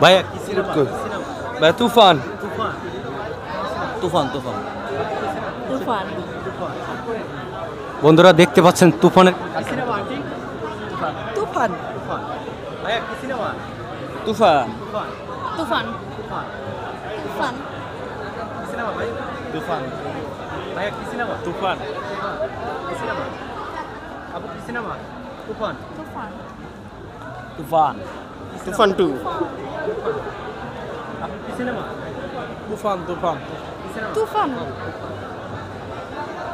ভাইয়া কি সিনেমা? ভাই তুফান। তুফান তুফান তুফান। বন্ধুরা দেখতে পাচ্ছেন তুফানের তুফান। ভাইয়া কি সিনেমা? তুফান। তুফান। তুফান। সিনেমা ভাই তুফান। ভাইয়া কি সিনেমা? তুফান। কি সিনেমা? আপু কি সিনেমা? তুফান। তুফান। তুফান। তুফান 2। আপু কি সিনেমা? তুফান তুফান। কি সিনেমা? তুফান।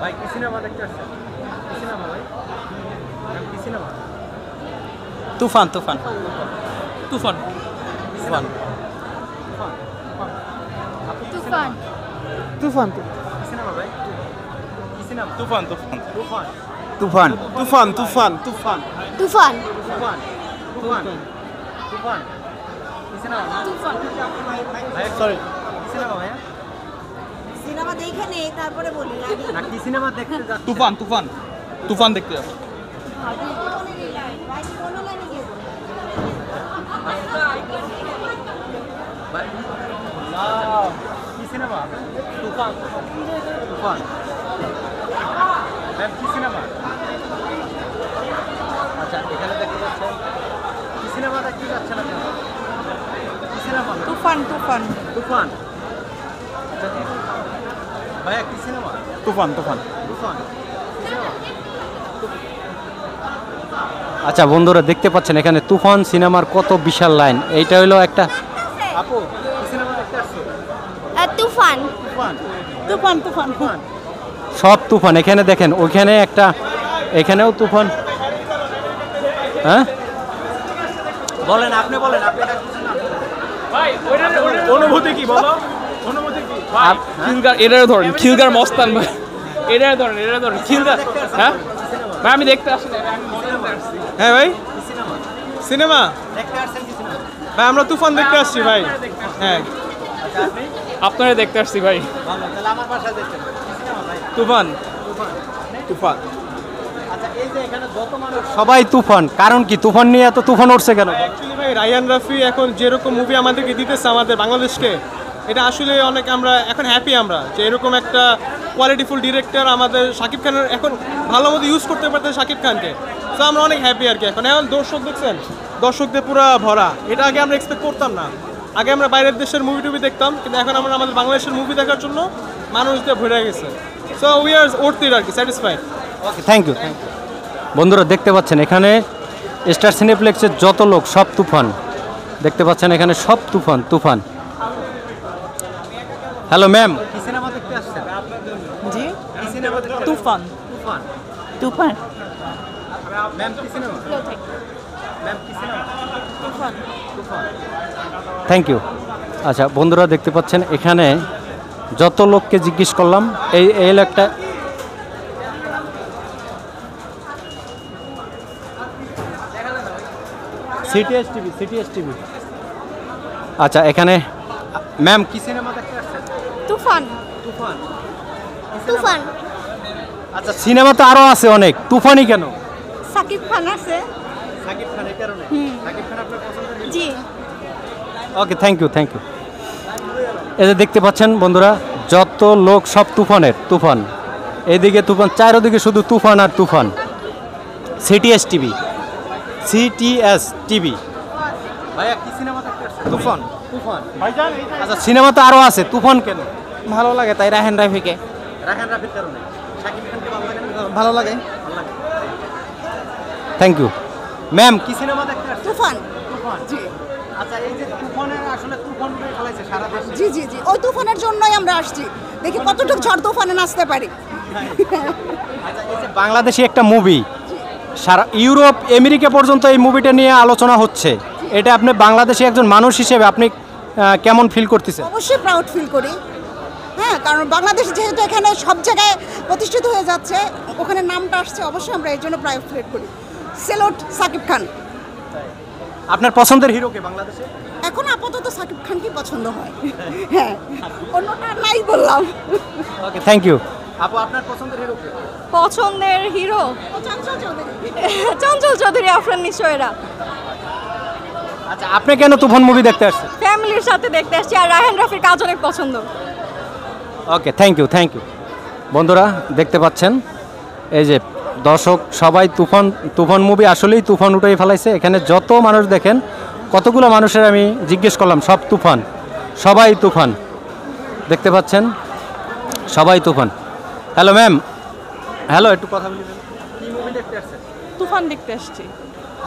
ভাই কি সিনেমা দেখতে আসছেন? কি সিনেমা ভাই? কি সিনেমা? তুফান তুফান। তুফান। তুফান। তুফান। তুফান। কি সিনেমা ভাই? কি সিনেমা? তুফান তুফান। তুফান। তুফান। তুফান তুফান তুফান। তুফান। তুফান। তুফান। তুফান। কি সিনেমা? তুফান। ভাইয়া সরি কি সিনেমা ভাইয়া? সিনেমা দেখে নে তারপরে বলি না কি সিনেমা দেখতে যাচ্ছেন? তুফান তুফান। তুফান দেখতে যাবো। ভাই কি সিনেমা? তুফান। তুফান। ম্যাম কি সিনেমা? আচ্ছা এখানে দেখতে পাচ্ছেন কি সিনেমা দেখতে যাচ্ছেন আপনারা? কি সিনেমা? তুফান। তুফান। তুফান। আচ্ছা, ভাইয়া কি সিনেমা? তুফান তুফান। তুফান। আচ্ছা বন্ধুরা দেখতে পাচ্ছেন এখানে তুফান সিনেমার কত বিশাল লাইন। এইটা হলো একটা আপু কি সিনেমা দেখতে আসছো? তুফান। তুফান। তুফান। তুফান। তুফান। সব তুফান এখানে দেখেন, ওইখানে একটা, এখানেও তুফান। হ্যাঁ বলেন, আপনি বলেন, আপনি ভাই অনুভূতি কি বলো? অনুভূতি কি? খিলগার এটারে ধরেন, খিলগার মস্তান ভাই। এটারে ধরেন খিলগার। হ্যাঁ ভাই আমি দেখতে আসি না, আমি মজা করতে আসছি। হ্যাঁ ভাই সিনেমা দেখতে আসছেন কি সিনেমা? ভাই আমরা তুফান দেখতে আসছি ভাই। হ্যাঁ আচ্ছা আপনি আপনারা দেখতে আসছি ভাই। ভালো, তাহলে আমার বাসায় দেখছেন কি সিনেমা ভাই? তুফান। তুফান। তুফান আচ্ছা এই যে এখানে যত মানুষ সবাই তুফান, কারণ কি তুফান নিয়ে এত তুফান উঠছে কেন? অ্যাকচুয়ালি ভাই রায়ান রাফি এখন যেরকম মুভি আমাদেরকে দিতেছে আমাদের বাংলাদেশকে, এটা আসলে অনেক আমরা এখন হ্যাপি আমরা যে এরকম একটা কোয়ালিটিফুল ডিরেক্টর আমাদের শাকিব খানের এখন ভালো মতো ইউজ করতে পারতেছে শাকিব খানকে। তো আমরা অনেক হ্যাপি আর কি। এখন দর্শক দেখছেন, দর্শকদের পুরো ভরা। এটা আগে আমরা এক্সপেক্ট করতাম না। আগে আমরা বাইরের দেশের মুভি টুভি দেখতাম, কিন্তু এখন আমরা আমাদের বাংলাদেশের মুভি দেখার জন্য মানুষ দিয়ে ভরে গেছে। সো উই আর ওর্থ আর কি, স্যাটিসফাইড। Okay thank you. বন্ধুরা দেখতে পাচ্ছেন এখানে স্টার সিনেপ্লেক্সের যত লোক সব তুফান দেখতে পাচ্ছেন, এখানে সব তুফান তুফান। হ্যালো ম্যাম, কি সিনেমা দেখতে আসছেন? জি। কি সিনেমা দেখতে? তুফান। তুফান। তুফান। ম্যাম কি সিনেমা? ম্যাম কি cinema? Toofan. Toofan. Thank you. আচ্ছা বন্ধুরা দেখতে পাচ্ছেন এখানে যত লোককে জিজ্ঞেস করলাম, এই একটা সিটিএস টিভি। আচ্ছা এখানে ম্যাম কি সিনেমা দেখতে আসছেন? তুফান। তুফান। তুফান। আচ্ছা সিনেমা তো আরো আছে অনেক, তুফানই কেন? সাকিব খান আছে। সাকিব খান এই কারণে? সাকিব খান আপনার পছন্দের? জি। Okay thank you. এই যে দেখতে পাচ্ছেন বন্ধুরা যত লোক সব তুফানের তুফান, এইদিকে তুফান, চারোদিকে শুধু তুফান আর তুফান। CTS TV. ভাইয়া কি সিনেমা দেখতে আসছেন? তুফান। তুফান। আচ্ছা সিনেমা তো আরো আছে, তুফান কেন? ভালো লাগে তাই রায়হান রাফিকে। রায়হান রাফির কারণে? সাকিব খানকে ভালো লাগে না? ভালো লাগে। Thank you. ম্যাম কি সিনেমা দেখতে আসছেন? তুফান। তুফান। জি। আচ্ছা এই যে তুফানের আসলে তুফান উঠে ফেলাইছে সারা দেশে। জি জি জি ওই তুফানের জন্যই আমরা আসছি, দেখি কতটুকু ঝড় তুফানে নাচতে পারি। আচ্ছা এই যে বাংলাদেশি একটা মুভি, সারা ইউরোপ আমেরিকা পর্যন্ত এই মুভিটা নিয়ে আলোচনা হচ্ছে, এটা আপনি বাংলাদেশি একজন মানুষ হিসেবে আপনি কেমন ফিল করতেছেন? অবশ্যই প্রাউড ফিল করি। হ্যাঁ, কারণ বাংলাদেশ যেহেতু এখানে সব জায়গায় প্রতিষ্ঠিত হয়ে যাচ্ছে, ওখানে নামটা আসছে, অবশ্যই আমরা এর জন্য প্রাউড ফিল করি। সেলুট সাকিব খান। আপনার পছন্দের হিরো কে বাংলাদেশে? এখন আপাতত সাকিব খানকে পছন্দ হয়। হ্যাঁ, অন্যটা নাই বললাম। Okay thank you. আপু আপনার পছন্দের হিরো কে? পছন্দের হিরো চঞ্চল চৌধুরী। চঞ্চল চৌধুরী, আফরান নিশ্চয়রা। আচ্ছা আপনি কেন তুফান মুভি দেখতে আসছেন? ফ্যামিলির সাথে দেখতে আসছি আর রায়হান রাফির কাজ অনেক পছন্দ। ওকে থ্যাংক ইউ বন্ধুরা দেখতে পাচ্ছেন এই যে দর্শক সবাই তুফান মুভি আসলেই তুফান উঠেই ফেলাইছে। এখানে যত মানুষ দেখেন কতগুলো মানুষের আমি জিজ্ঞেস করলাম সব তুফান, সবাই তুফান দেখতে পাচ্ছেন, সবাই তুফান। হ্যালো ম্যাম, হ্যালো একটু কথা বলি ম্যাম, কি মুভি দেখতে আসছেন? তুফান দেখতে আসছি।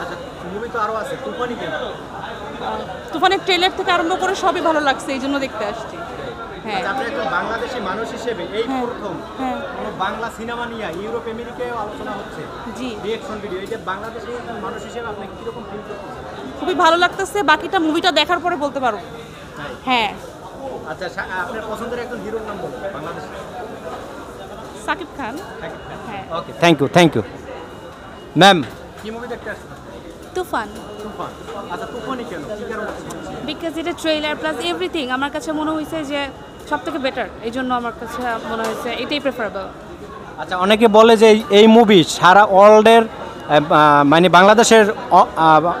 আচ্ছা মুভি তো আরও আছে, তুফানই কেন? তুফানের ট্রেলার থেকে আরম্ভ করে সবই ভালো লাগছে, এই জন্য দেখতে আসছি। হ্যাঁ আপনি একজন বাংলাদেশি মানুষ হিসেবে এই প্রথম হ্যাঁ কোনো বাংলা সিনেমা নিয়ে ইউরোপ আমেরিকায় আলোচনা হচ্ছে, জি রিঅ্যাকশন ভিডিও, এই যে বাংলাদেশি মানুষ হিসেবে আপনি কীরকম ফিল করতেছেন? খুবই ভালো লাগতেছে, বাকিটা মুভিটা দেখার পরে বলতে পারবো। হ্যাঁ আচ্ছা আপনার পছন্দের একজন হিরোর নাম বলুন বাংলাদেশে। সাকিব খান। হ্যাঁ ওকে থ্যাংক ইউ ম্যাম, কি মুভি দেখতে আসছেন? তুফান, তুফান। আচ্ছা তুফানই কেন, কি কারণে তুফান? বিকজ এটা ট্রেলার প্লাস এভরিথিং আমার কাছে মনে হয়েছে যে সব থেকে বেটার, এই জন্য আমার কাছে মনে হয়েছে এটাই প্রেফারেবল। আচ্ছা অনেকে বলে যে এই মুভি সারা ওয়ার্ল্ডের মানে বাংলাদেশের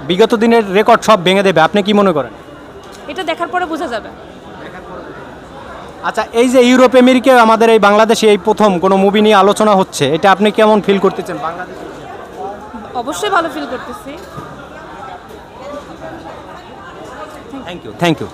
বিগত দিনের রেকর্ড সব ভেঙে দেবে, আপনি কি মনে করেন? এটা দেখার পরে বোঝা যাবে। আচ্ছা এই যে ইউরোপ আমেরিকায় আমাদের এই বাংলাদেশে এই প্রথম কোনো মুভি নিয়ে আলোচনা হচ্ছে, এটা আপনি কেমন ফিল করতেছেন বাংলাদেশে? অবশ্যই ভালো ফিল করতেছি। Thank you